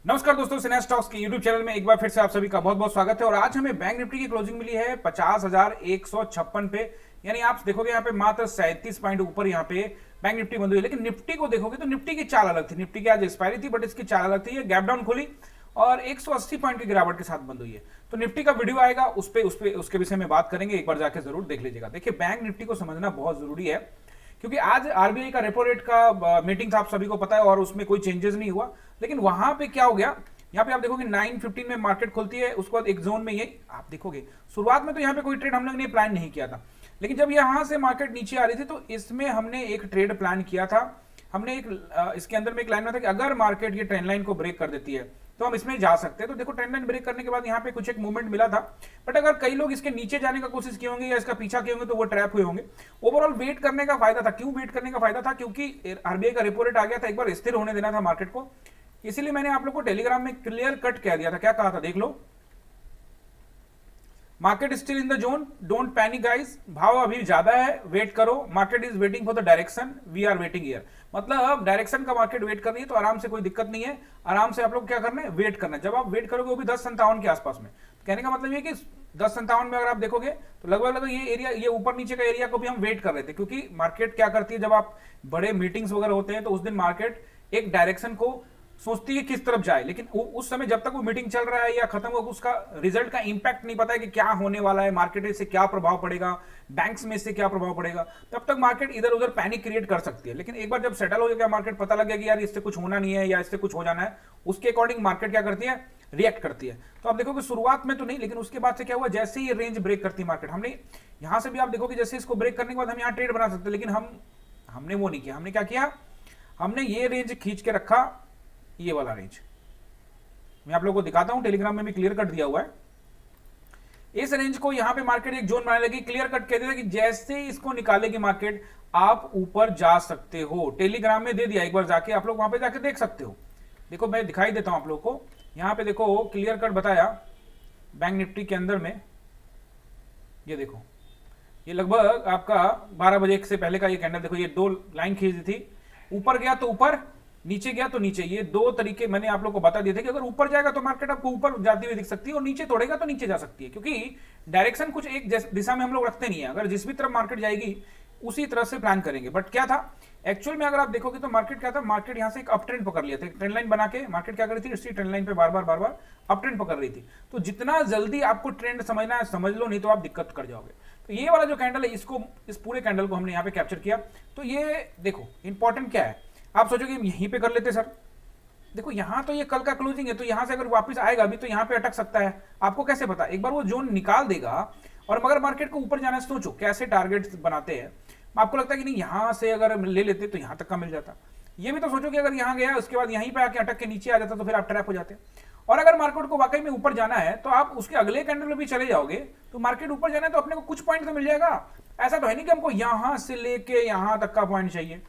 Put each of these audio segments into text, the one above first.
नमस्कार दोस्तों, सिन्हा स्टॉक्स के यूट्यूब चैनल में एक बार फिर से आप सभी का बहुत बहुत स्वागत है। और आज हमें बैंक निफ्टी की क्लोजिंग मिली है 50,156 पे, यानी आप देखोगे यहाँ पे मात्र 37 पॉइंट ऊपर यहाँ पे बैंक निफ्टी बंद हुई है। लेकिन निफ्टी को देखोगे तो निफ्टी की चाल अलग थी। निफ्टी की आज एक्सपायरी थी बट इसकी चाल अलग थी। ये गैप डाउन खुली और 180 पॉइंट की गिरावट के साथ बंद हुई है। तो निफ्टी का वीडियो आएगा, उसके विषय में बात करेंगे, एक बार जाके जरूर देख लीजिएगा। देखिए, बैंक निफ्टी को समझना बहुत जरूरी है क्योंकि आज आरबीआई का रेपो रेट का मीटिंग था, आप सभी को पता है, और उसमें कोई चेंजेस नहीं हुआ। लेकिन वहां पे क्या हो गया, यहाँ पे आप देखोगे 9:15 में मार्केट खुलती है, उसके बाद एक जोन में ये आप देखोगे। शुरुआत में तो यहाँ पे कोई ट्रेड हम लोग ने प्लान नहीं किया था, लेकिन जब यहाँ से मार्केट नीचे आ रही थी तो इसमें हमने एक ट्रेड प्लान किया था। हमने इसके अंदर में एक लाइन में था कि अगर मार्केट ये ट्रेंड लाइन को ब्रेक कर देती है तो हम इसमें जा सकते हैं। तो देखो, ट्रेंड लाइन ब्रेक करने के बाद यहाँ पे कुछ एक मूवमेंट मिला था, बट अगर कई लोग इसके नीचे जाने का कोशिश किए होंगे या इसका पीछा किए होंगे तो वो ट्रैप हुए होंगे। ओवरऑल वेट करने का फायदा था। क्यों वेट करने का फायदा था? क्योंकि आरबीआई का रेपो रेट आ गया था, एक बार स्थिर होने देना था मार्केट को। इसीलिए मैंने आप लोग को टेलीग्राम में क्लियर कट कह दिया था। क्या कहा था देख लो, market still in the zone, don't panic guys, भाव अभी ज्यादा है, वेट करो, market is waiting for the direction, we are waiting here. मतलब डायरेक्शन का मार्केट वेट कर रही है तो आराम से, कोई दिक्कत नहीं है, आराम से आप लोग क्या करना है, वेट करना है। जब आप वेट करोगे वो भी 10:57 के आसपास में, कहने का मतलब ये कि 10:57 में अगर आप देखोगे तो लगभग ये एरिया, ये ऊपर नीचे का एरिया को भी हम वेट कर रहे थे। क्योंकि मार्केट क्या करती है, जब आप बड़े मीटिंग्स वगैरह होते हैं तो उस दिन मार्केट एक डायरेक्शन को सोचती है किस तरफ जाए, लेकिन उस समय जब तक वो मीटिंग चल रहा है या खत्म हो, उसका रिजल्ट का इंपैक्ट नहीं पता है कि क्या होने वाला है, मार्केट से क्या प्रभाव पड़ेगा, बैंक्स में से क्या प्रभाव पड़ेगा, तब तक मार्केट इधर उधर पैनिक क्रिएट कर सकती है। लेकिन एक बार जब सेटल हो गया मार्केट, पता लग गया कि यार इससे कुछ होना नहीं है या इससे कुछ हो जाना है, उसके अकॉर्डिंग मार्केट क्या करती है, रिएक्ट करती है। तो आप देखोगे शुरुआत में तो नहीं, लेकिन उसके बाद से क्या हुआ, जैसे ही रेंज ब्रेक करती है मार्केट, हमने यहां से भी आप देखोगे जैसे इसको ब्रेक करने के बाद हम यहाँ ट्रेड बना सकते हैं, लेकिन हमने वो नहीं किया। हमने क्या किया, हमने ये रेंज खींच के रखा, ये वाला रेंज मैं आप लोगों को दिखाता हूं, टेलीग्राम में भी क्लियर कट दिया हुआ है। इस रेंज को यहां पे मार्केट एक जोन बनाने लगी, क्लियर कट कहते थे कि जैसे इसको निकालेगी मार्केट आप ऊपर जा सकते हो। टेलीग्राम में दे दिया, एक बार जाके आप लोग वहां पे जाके देख सकते हो। देखो मैं दिखाई देता हूं आप लोग को, यहां पे देखो क्लियर कट बताया बैंक निफ्टी के अंदर में। ये देखो, ये लगभग आपका 12 बजे से पहले का ये कैंडल, देखो ये दो लाइन खींच दी थी, ऊपर गया तो ऊपर, नीचे गया तो नीचे। ये दो तरीके मैंने आप लोग को बता दिए थे कि अगर ऊपर जाएगा तो मार्केट आपको ऊपर जाती हुई दिख सकती है और नीचे तोड़ेगा तो नीचे जा सकती है। क्योंकि डायरेक्शन कुछ एक दिशा में हम लोग रखते नहीं है, अगर जिस भी तरफ मार्केट जाएगी उसी तरह से प्लान करेंगे। बट क्या था एक्चुअल में, अगर आप देखोगे तो मार्केट क्या था, मार्केट यहां से एक अप ट्रेंड पकड़ लिया था, ट्रेंड लाइन बना के मार्केट क्या कर रही थी, इसी ट्रेंड लाइन पे बार बार अप ट्रेंड पकड़ रही थी। तो जितना जल्दी आपको ट्रेंड समझना है समझ लो, नहीं तो आप दिक्कत कर जाओगे। तो ये वाला जो कैंडल है, इसको, इस पूरे कैंडल को हमने यहाँ पे कैप्चर किया। तो ये देखो इंपॉर्टेंट क्या है, आप सोचोगे यहीं पे कर लेते सर, देखो यहां तो ये कल का क्लोजिंग है, तो यहां से अगर वापस आएगा भी तो यहां पे अटक सकता है। आपको कैसे पता, एक बार वो जोन निकाल देगा। और मगर मार्केट को ऊपर जाना है, सोचो कैसे टारगेट बनाते हैं। आपको लगता है कि नहीं, यहां से अगर ले लेते तो यहां तक का मिल जाता। ये भी तो सोचो कि अगर यहां गया उसके बाद यहीं पे आके अटक के नीचे आ जाता तो फिर आप ट्रैप हो जाते। और अगर मार्केट को वाकई में ऊपर जाना है तो आप उसके अगले कैंडल में भी चले जाओगे, तो मार्केट ऊपर जाना है तो अपने को कुछ पॉइंट तो मिल जाएगा। ऐसा तो है नहीं कि हमको यहां से लेके यहां तक का पॉइंट चाहिए,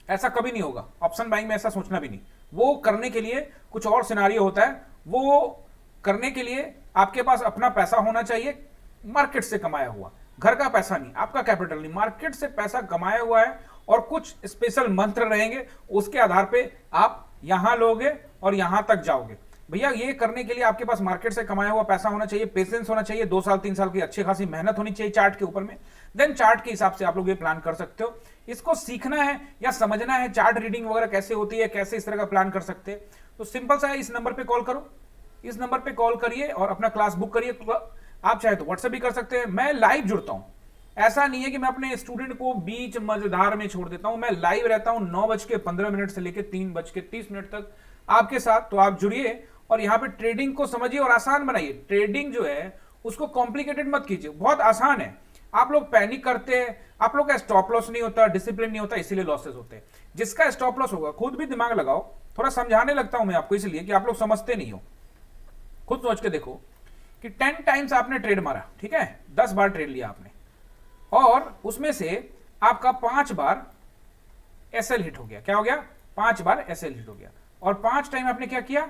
ऐसा कभी नहीं होगा। ऑप्शन बाइंग में ऐसा सोचना भी नहीं। वो करने के लिए कुछ और सिनारियो होता है, वो करने के लिए आपके पास अपना पैसा होना चाहिए, मार्केट से कमाया हुआ, घर का पैसा नहीं, आपका कैपिटल नहीं, मार्केट से पैसा कमाया हुआ है। और कुछ स्पेशल मंत्र रहेंगे, उसके आधार पे आप यहां लोगे और यहां तक जाओगे। भैया ये करने के लिए आपके पास मार्केट से कमाया हुआ पैसा होना चाहिए, पेशेंस होना चाहिए, 2 साल 3 साल की अच्छी खासी मेहनत होनी चाहिए चार्ट के ऊपर में। देन चार्ट के हिसाब से आप लोग ये प्लान कर सकते हो। इसको सीखना है या समझना है, चार्ट रीडिंग वगैरह कैसे होती है, कैसे इस तरह का प्लान कर सकते हैं, तो सिंपल सा है, इस नंबर पे कॉल करो, इस नंबर पे कॉल करिए और अपना क्लास बुक करिए। आप चाहे तो व्हाट्सएप भी कर सकते हैं। मैं लाइव जुड़ता हूं, ऐसा नहीं है कि मैं अपने स्टूडेंट को बीच मजेदार में छोड़ देता हूं। मैं लाइव रहता हूं 9:15 से लेकर 3:30 तक आपके साथ। तो आप जुड़िए और यहाँ पे ट्रेडिंग को समझिए और आसान बनाइए। ट्रेडिंग जो है उसको कॉम्प्लिकेटेड मत कीजिए, बहुत आसान है। आप लोग पैनिक करते हैं, आप लोग का स्टॉप लॉस नहीं होता, डिसिप्लिन नहीं होता, इसीलिए लॉसेस होते हैं। जिसका स्टॉप लॉस होगा खुद भी दिमाग लगाओ, थोड़ा समझाने लगता हूं मैं आपको इसलिए कि आप लोग समझते नहीं हो। खुद सोच के देखो कि 10 टाइम्स आपने ट्रेड मारा, ठीक है, 10 बार ट्रेड लिया आपने, और उसमें से आपका 5 बार एसएल हिट हो गया। क्या हो गया? 5 बार एसएल हिट हो गया। और 5 टाइम आपने क्या किया,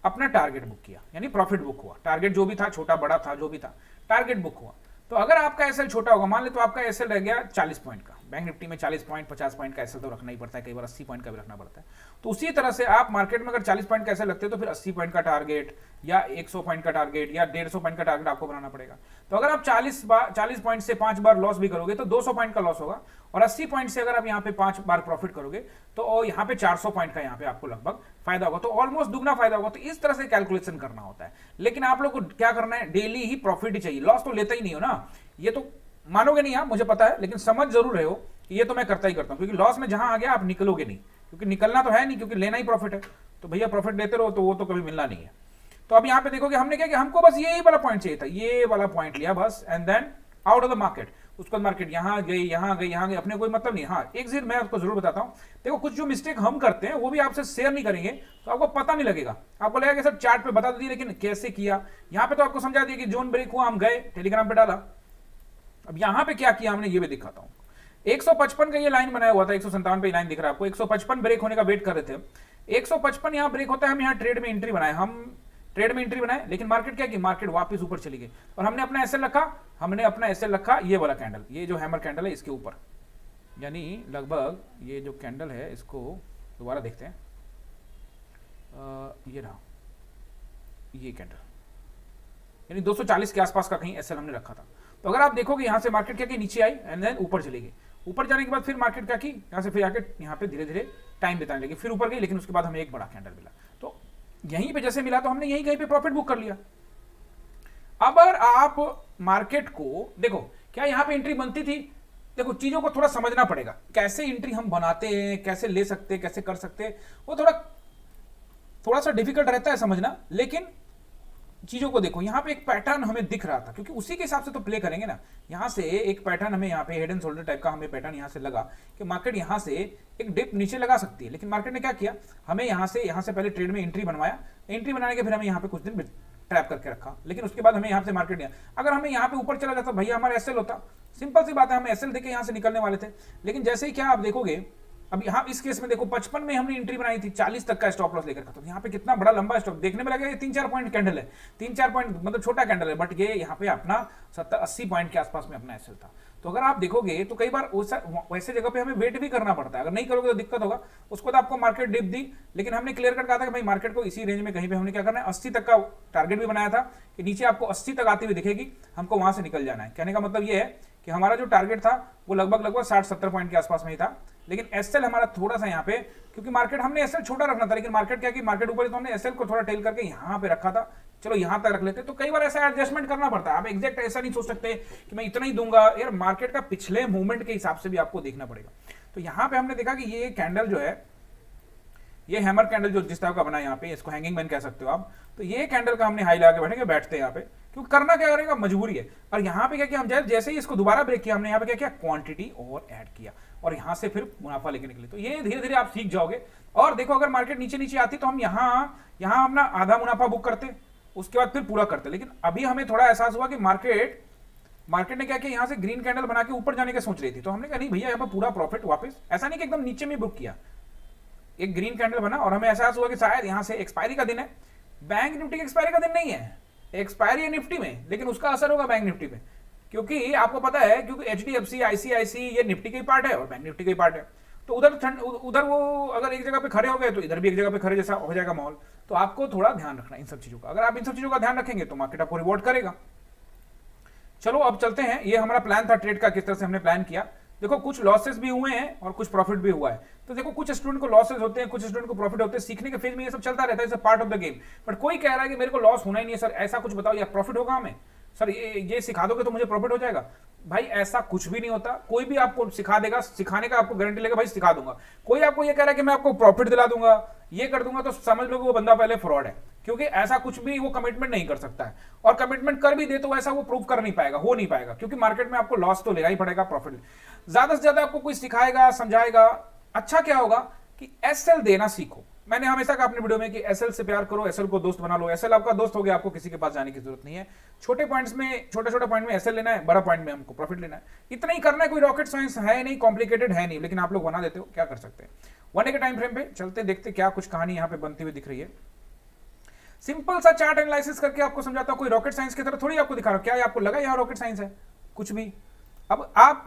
अपना टारगेट बुक किया, यानी प्रॉफिट बुक हुआ। टारगेट जो भी था, छोटा बड़ा था, जो भी था, टारगेट बुक हुआ। तो अगर आपका एसएल छोटा होगा, मान ले तो आपका एसएल रह गया 40 पॉइंट का, बैंक निफ्टी में 40 पॉइंट 50 पॉइंट का एसएल तो रखना ही पड़ता है, कई बार 80 पॉइंट का भी रखना पड़ता है। तो उसी तरह से आप मार्केट में अगर 40 पॉइंट का एसएल रखते हो तो फिर 80 पॉइंट का टारगेट या 100 पॉइंट का टारगेट या 150 पॉइंट का टारगेट आपको बनाना पड़ेगा। तो अगर आप 40 पॉइंट से 5 बार लॉस भी करोगे तो 200 पॉइंट का लॉस होगा, और 80 पॉइंट से अगर आप यहाँ पे 5 बार प्रॉफिट करोगे तो यहाँ पे 400 पॉइंट का यहाँ पे आपको लगभग फायदा होगा, तो ऑलमोस्ट दुगना फायदा होगा। तो इस तरह से कैलकुलेशन करना होता है। लेकिन आप लोग को क्या करना है, डेली ही प्रॉफिट ही चाहिए, लॉस तो लेता ही नहीं हो ना। ये तो मानोगे नहीं आप, मुझे पता है, लेकिन समझ जरूर रहे हो कि ये तो मैं करता ही करता हूं, क्योंकि लॉस में जहां आ गया आप निकलोगे नहीं, क्योंकि निकलना तो है नहीं, क्योंकि लेना ही प्रॉफिट है। तो भैया प्रॉफिट लेते रहो, तो वो तो कभी मिलना नहीं है। तो अब यहां पे देखोगे हमने क्या किया, हमको बस यही वाला पॉइंट चाहिए था, ये वाला पॉइंट लिया बस, and then out of the market. उसके बाद मार्केट यहां गई यहां गई यहां गई, अपने कोई मतलब नहीं। हाँ एक चीज मैं आपको जरूर बताता हूं, देखो कुछ जो मिस्टेक हम करते हैं वो भी आपसे शेयर नहीं करेंगे तो आपको पता नहीं लगेगा, आपको लगेगा कि सर चार्ट पे बता दिए, लेकिन कैसे किया। यहां पे तो आपको समझा दिया कि जोन ब्रेक हुआ, हम गए टेलीग्राम पे डाला। अब यहां पे क्या किया हमने ये भी दिखाता हूं। 155 का ये लाइन बनाया हुआ था, 157 पे लाइन दिख रहा है आपको, 155 ब्रेक होने का वेट कर रहे थे। 155 यहां ब्रेक होता है, हम यहां ट्रेड में एंट्री बनाए, लेकिन मार्केट क्या की, मार्केट वापस ऊपर चली गई और हमने अपना एसएल रखा, ये वाला कैंडल, ये जो हैमर कैंडल है इसके ऊपर, यानी लगभग ये जो कैंडल है इसको दोबारा देखते हैं, ये रहा ये कैंडल, यानी 240 के आसपास का कहीं एसएल हमने रखा था। तो अगर आप देखोगे यहां से मार्केट क्या की नीचे आई एंड देन ऊपर चली गई, ऊपर जाने के बाद फिर मार्केट क्या की, यहां से फिर आके यहां पे धीरे धीरे टाइम बिताने लगी, फिर ऊपर गई, लेकिन उसके बाद हमें एक बड़ा कैंडल मिला। तो यहीं पे जैसे मिला तो हमने यहीं कहीं पे प्रॉफिट बुक कर लिया। अब अगर आप मार्केट को देखो, क्या यहां पे एंट्री बनती थी, देखो चीजों को थोड़ा समझना पड़ेगा, कैसे एंट्री हम बनाते हैं, कैसे ले सकते हैं, कैसे कर सकते हैं, वो थोड़ा सा डिफिकल्ट रहता है समझना। लेकिन चीजों को देखो, यहां पे एक पैटर्न हमें दिख रहा था, क्योंकि उसी के हिसाब से तो प्ले करेंगे ना। यहां से एक पैटर्न हमें यहाँ पे हेड एंड शोल्डर टाइप का हमें पैटर्न यहां से लगा कि मार्केट यहां से एक डिप नीचे लगा सकती है, लेकिन मार्केट ने क्या किया, हमें यहां से पहले ट्रेड में एंट्री बनवाया, एंट्री बनाने के फिर हमें यहाँ पे कुछ दिन ट्रैप करके रखा, लेकिन उसके बाद हमें यहाँ से मार्केट दिया। अगर हमें यहाँ पे ऊपर चला जाता भैया हमारा एसएल होता, सिंपल सी बात है, हम एसएल देके यहाँ से निकलने वाले थे। लेकिन जैसे ही क्या आप देखोगे, अब यहाँ इस केस में देखो 55 में हमने एंट्री बनाई थी, 40 तक का स्टॉप लॉस लेकर, तो यहाँ पे कितना बड़ा लंबा स्टॉप देखने में लगा, 3-4 पॉइंट कैंडल है, 3-4 पॉइंट मतलब छोटा कैंडल है, बट ये यहाँ पे अपना 70-80 पॉइंट के आसपास में अपना एसएल था। तो अगर आप देखोगे तो कई बार वैसे जगह पे हमें वेट भी करना पड़ता है, अगर नहीं करोगे तो दिक्कत होगा। उसको तो आपको मार्केट डिप दी, लेकिन हमने क्लियर कट कहा था कि भाई मार्केट को इसी रेंज में कहीं पे हमने क्या करना है, 80 तक का टारगेट भी बनाया था कि नीचे आपको 80 तक आती हुई दिखेगी, हमको वहां से निकल जाना है। कहने का मतलब ये है कि हमारा जो टारगेट था वो लगभग 60-70 पॉइंट के आसपास में ही था, लेकिन एसएल हमारा थोड़ा सा यहाँ पे, क्योंकि मार्केट हमने एसएल छोटा रखना था, लेकिन मार्केट क्या कि मार्केट ऊपर, तो हमने एसएल को थोड़ा टेल करके यहाँ पे रखा था, चलो यहाँ तक रख लेते। तो कई बार ऐसा एडजस्टमेंट करना पड़ता है, आप एग्जैक्ट ऐसा नहीं सोच सकते कि मैं इतना ही दूंगा यार, मार्केट का पिछले मूवमेंट के हिसाब से भी आपको देखना पड़ेगा। तो यहाँ पे हमने देखा कि ये कैंडल जो है, ये हैमर कैंडल जो जिस तरह का बना है यहाँ पे, इसको हैंगिंग मैन कह सकते हो आप। तो ये कैंडल का हमने हाई लगा के बैठेंगे, बैठते हैं यहाँ पे, क्योंकि करना क्या करेगा, मजबूरी है। और यहाँ पे क्या किया, हम जैसे ही इसको दोबारा ब्रेक किया, हमने यहाँ पे क्या किया, क्वांटिटी और ऐड किया और यहाँ से फिर मुनाफा लेके निकले। तो ये धीरे धीरे आप सीख जाओगे। और देखो अगर मार्केट नीचे नीचे आती तो हम यहाँ अपना आधा मुनाफा बुक करते, उसके बाद फिर पूरा करते। लेकिन अभी हमें थोड़ा एहसास हुआ कि मार्केट ने क्या किया, यहाँ से ग्रीन कैंडल बना के ऊपर जाने का सोच रही थी, तो हमने कहा नहीं भैया यहाँ पर पूरा प्रॉफिट वापस, ऐसा नहीं कि एकदम नीचे में बुक किया, एक ग्रीन कैंडल बना और हमें एहसास हुआ कि शायद यहाँ से एक्सपायरी का दिन है। बैंक निफ्टी की एक्सपायरी का दिन नहीं है, एक्सपायरी है निफ्टी में, लेकिन उसका असर होगा बैंक निफ्टी पे, क्योंकि आपको पता है, क्योंकि एचडीएफसी, आईसीआईसी ये निफ्टी का ही पार्ट है और बैंक निफ्टी का ही पार्ट है। तो उधर वो अगर एक जगह पे खड़े हो गए तो इधर भी एक जगह पे खड़े जैसा हो जाएगा माहौल। तो आपको थोड़ा ध्यान रखना इन सब चीजों का, अगर आप इन सब चीजों का ध्यान रखेंगे तो मार्केट आपको रिवॉर्ड करेगा। चलो अब चलते हैं, ये हमारा प्लान था ट्रेड का, किस तरह से हमने प्लान किया। देखो कुछ लॉसेस भी हुए हैं और कुछ प्रॉफिट भी हुआ है। तो देखो कुछ स्टूडेंट को लॉसेस होते हैं, कुछ स्टूडेंट को प्रॉफिट होते हैं, सीखने के फेज में ये सब चलता रहता है, it's part of the game. But कोई कह रहा है कि मेरे को लॉस होना ही नहीं है सर, ऐसा कुछ बताओ, या प्रॉफिट होगा हमें सर, ये सिखा दोगे तो मुझे प्रॉफिट हो जाएगा। भाई ऐसा कुछ भी नहीं होता, कोई भी आपको सिखा देगा, सिखाने का आपको गारंटी लेगा भाई सिखा दूंगा। कोई आपको ये कह रहा है कि मैं आपको प्रॉफिट दिला दूंगा, ये कर दूंगा, तो समझ लो कि वो बंदा पहले फ्रॉड है, क्योंकि ऐसा कुछ भी वो कमिटमेंट नहीं कर सकता है, और कमिटमेंट कर भी दे तो ऐसा वो प्रूव कर नहीं पाएगा, हो नहीं पाएगा, क्योंकि मार्केट में आपको लॉस तो लेना ही पड़ेगा, प्रॉफिट ज्यादा से ज्यादा आपको कोई सिखाएगा, समझाएगा। अच्छा क्या होगा कि एसएल देना सीखो। मैंने हमेशा कहा अपने वीडियो में कि एसएल से प्यार करो, एसएल को दोस्त बना लो, एसएल आपका दोस्त हो गया, आपको किसी के पास जाने की जरूरत नहीं है। छोटे पॉइंट्स में, छोटे छोटे पॉइंट में एसएल लेना है, बड़ा पॉइंट में हमको प्रॉफिट लेना है, इतना ही करना है। कोई रॉकेट साइंस है नहीं, कॉम्प्लिकेटेड है नहीं, लेकिन आप लोग बना देते हो, क्या कर सकते हैं। 1 डे के टाइम फ्रेम पे चलते देखते क्या कुछ कहानी यहाँ पे बनती हुई दिख रही है। सिंपल सा चार्ट एनालिसिस करके आपको समझाता हूं, कोई रॉकेट साइंस की तरह थोड़ी आपको दिखा रहा हूं। क्या आपको लगा यहाँ रॉकेट साइंस है? कुछ भी। अब आप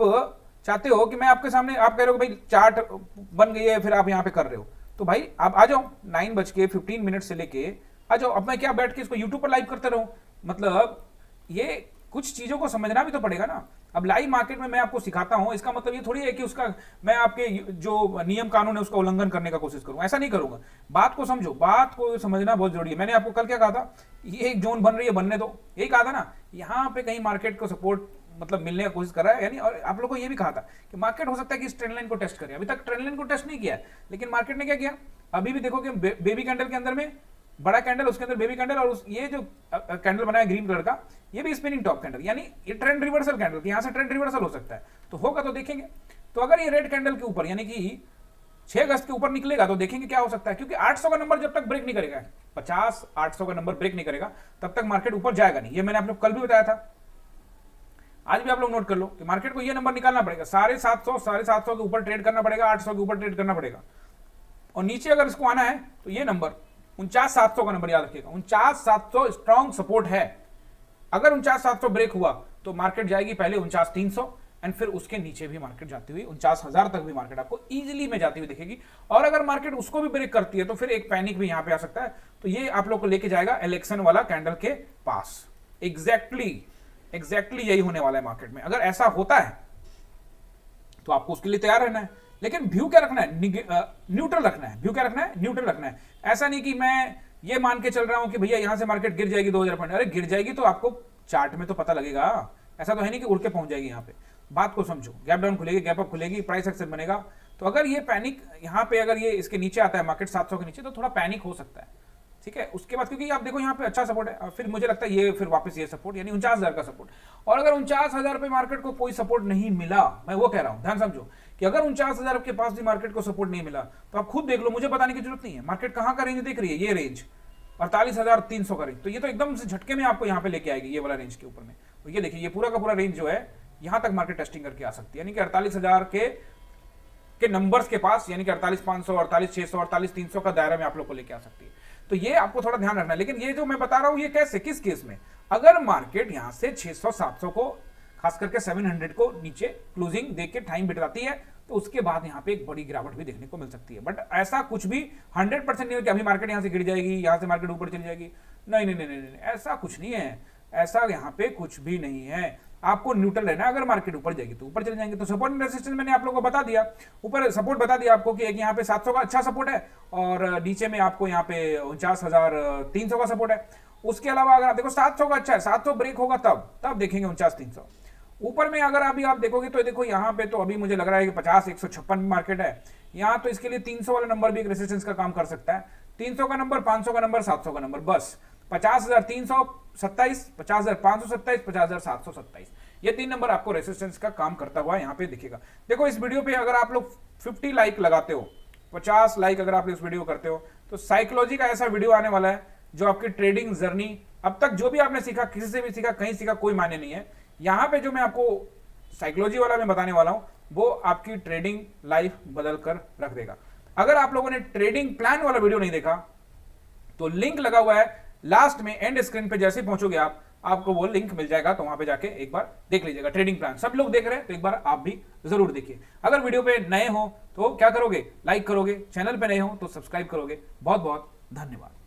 चाहते हो कि मैं आपके सामने, आप कह रहे हो कि भाई चार्ट बन गई है, फिर आप यहाँ पे कर रहे हो, तो भाई आप आ जाओ 9:15 से लेके आ जाओ। अब मैं क्या बैठ के इसको यूट्यूब पर लाइव करते रहूं? मतलब ये कुछ चीजों को समझना भी तो पड़ेगा ना। अब लाइव मार्केट में मैं आपको सिखाता हूं, इसका मतलब ये थोड़ी है कि उसका मैं आपके जो नियम कानून है उसका उल्लंघन करने का कोशिश करूं, ऐसा नहीं करूंगा। बात को समझो, बात को समझना बहुत जरूरी है। मैंने आपको कल क्या कहा था, ये एक जोन बन रही है, बनने दो, यही कहा था ना। यहां पे कहीं मार्केट को सपोर्ट मतलब मिलने का कोशिश कर रहा है, यानी और आप लोगों को ये भी कहा था कि मार्केट हो सकता है कि इस ट्रेंड लाइन को टेस्ट करे। अभी तक ट्रेंड लाइन को टेस्ट नहीं किया है, लेकिन मार्केट ने क्या किया, अभी भी देखो कि बेबी कैंडल के अंदर में बड़ा कैंडल, उसके अंदर बेबी कैंडल, और ये जो कैंडल बनाया ग्रीन कलर का, ये भी स्पिनिंग टॉप कैंडल, यानी ये ट्रेंड रिवर्सल कैंडल, यहां से ट्रेंड रिवर्सल हो सकता है। तो होगा तो देखेंगे। तो अगर ये रेड कैंडल के ऊपर यानी कि 6 अगस्त के ऊपर निकलेगा तो देखेंगे क्या हो सकता है, क्योंकि 800 का नंबर जब तक ब्रेक नहीं करेगा, 50-800 का नंबर ब्रेक नहीं करेगा, तब तक मार्केट ऊपर जाएगा नहीं। ये मैंने आप लोग कल भी बताया था, आज भी आप लोग नोट कर लो कि मार्केट को ये नंबर निकालना पड़ेगा, 750 के ऊपर ट्रेड करना पड़ेगा, 800 के ऊपर ट्रेड करना पड़ेगा, और नीचे अगर इसको आना है तो ये नंबर 49,700 का नंबर याद रखिएगा। 49,700 स्ट्रॉन्ग सपोर्ट है। अगर 49,700 ब्रेक हुआ तो मार्केट जाएगी पहले 49,300, एंड फिर उसके नीचे भी मार्केट जाती हुई 49,000 तक भी मार्केट आपको इजीली में जाती हुई दिखेगी। और अगर मार्केट उसको भी ब्रेक करती है तो फिर एक पैनिक भी यहां पे आ सकता है। तो ये आप लोग को लेके जाएगा इलेक्शन वाला कैंडल के पास। एग्जैक्टली यही होने वाला है मार्केट में। अगर ऐसा होता है तो आपको उसके लिए तैयार रहना है, लेकिन व्यू क्या रखना है, न्यूट्रल रखना है। व्यू क्या रखना है, न्यूट्रल रखना है। ऐसा नहीं कि मैं ये मान के चल रहा हूं कि भैया यहां से मार्केट गिर जाएगी 2000 पॉइंट। अरे गिर जाएगी तो आपको चार्ट में तो पता लगेगा, ऐसा तो है नहीं कि उड़ के पहुंच जाएगी। यहां पे बात को समझो, गैप डाउन खुलेगी, गैप अप खुलेगी, प्राइस एक्शन बनेगा। तो अगर ये पैनिक यहां पे अगर ये इसके नीचे आता है मार्केट 700 के नीचे, तो थोड़ा पैनिक हो सकता है, ठीक है। उसके बाद क्योंकि आप देखो यहाँ पे अच्छा सपोर्ट है, और फिर मुझे लगता है ये फिर वापस ये सपोर्ट यानी 49,000 का सपोर्ट। और अगर 49,000 पे मार्केट को कोई सपोर्ट नहीं मिला, मैं वो कह रहा हूं, ध्यान समझो कि अगर 49,000 के पास भी मार्केट को सपोर्ट नहीं मिला तो आप खुद देख लो, मुझे बताने की जरूरत नहीं है। मार्केट कहां का रेंज देख रही है, ये रेंज 48,300 का रेंज, तो ये तो एकदम से झटके में आपको यहाँ पे लेके आएगी, ये वाला रेंज के ऊपर में। तो ये देखिए, ये पूरा का पूरा रेंज जो है यहां तक मार्केट टेस्टिंग करके आ सकती है, यानी कि 48,000 के नंबर्स के पास, यानी कि 48,500, 48,600, 48,300 का दायरा में आप लोग को लेके आ सकती है। तो ये आपको थोड़ा ध्यान रखना है। लेकिन ये जो मैं बता रहा हूं ये कैसे, किस केस में, अगर मार्केट यहां से 600-700 को, खास करके 700 को नीचे क्लोजिंग देख के टाइम बिताती है, तो उसके बाद यहां पे एक बड़ी गिरावट भी देखने को मिल सकती है। बट ऐसा कुछ भी 100% नहीं हो कि अभी मार्केट यहां से गिर जाएगी, यहां से मार्केट ऊपर चली जाएगी। नहीं नहीं नहीं नहीं, ऐसा कुछ नहीं है, ऐसा यहां पे कुछ भी नहीं है। आपको न्यूट्रल रहना है। अगर मार्केट ऊपर जाएगी तो ऊपर चले जाएंगे। तो सपोर्ट एंड रेजिस्टेंस मैंने आप लोगों को बता दिया, ऊपर सपोर्ट बता दिया आपको कि एक यहाँ पे 700 का अच्छा सपोर्ट है, और नीचे में आपको यहाँ पे 49,300 का सपोर्ट है। उसके अलावा अगर आप देखो 700 का अच्छा है, 700 ब्रेक होगा तब देखेंगे 49,300। ऊपर में अगर अभी आप देखोगे तो देखो यहाँ पे तो अभी मुझे लग रहा है कि 50-156 मार्केट है यहाँ, तो इसके लिए 300 वाला नंबर भी एक रेजिस्टेंस का काम कर सकता है। 300 का नंबर, 500 का नंबर, 700 का नंबर, बस 50,327, 50,527, 50,727, ये 3 नंबर आपको रेजिस्टेंस का काम करता हुआ यहाँ पे दिखेगा। देखो इस वीडियो पे अगर आप लोग 50 लाइक लगाते हो, 50 लाइक अगर आप इस वीडियो करते हो, तो साइकोलॉजी का ऐसा वीडियो आने वाला है जो आपकी ट्रेडिंग जर्नी, अब तक जो भी आपने सीखा, किसी से भी सीखा, कहीं सीखा, कोई मायने नहीं है। यहाँ पे जो मैं आपको साइकोलॉजी वाला मैं बताने वाला हूं, वो आपकी ट्रेडिंग लाइफ बदल कर रख देगा। अगर आप लोगों ने ट्रेडिंग प्लान वाला वीडियो नहीं देखा तो लिंक लगा हुआ है लास्ट में, एंड स्क्रीन पे जैसे पहुंचोगे आपको वो लिंक मिल जाएगा, तो वहां पे जाके एक बार देख लीजिएगा। ट्रेडिंग प्लान सब लोग देख रहे हैं तो एक बार आप भी जरूर देखिए। अगर वीडियो पे नए हो तो क्या करोगे, लाइक करोगे, चैनल पे नए हो तो सब्सक्राइब करोगे। बहुत बहुत धन्यवाद।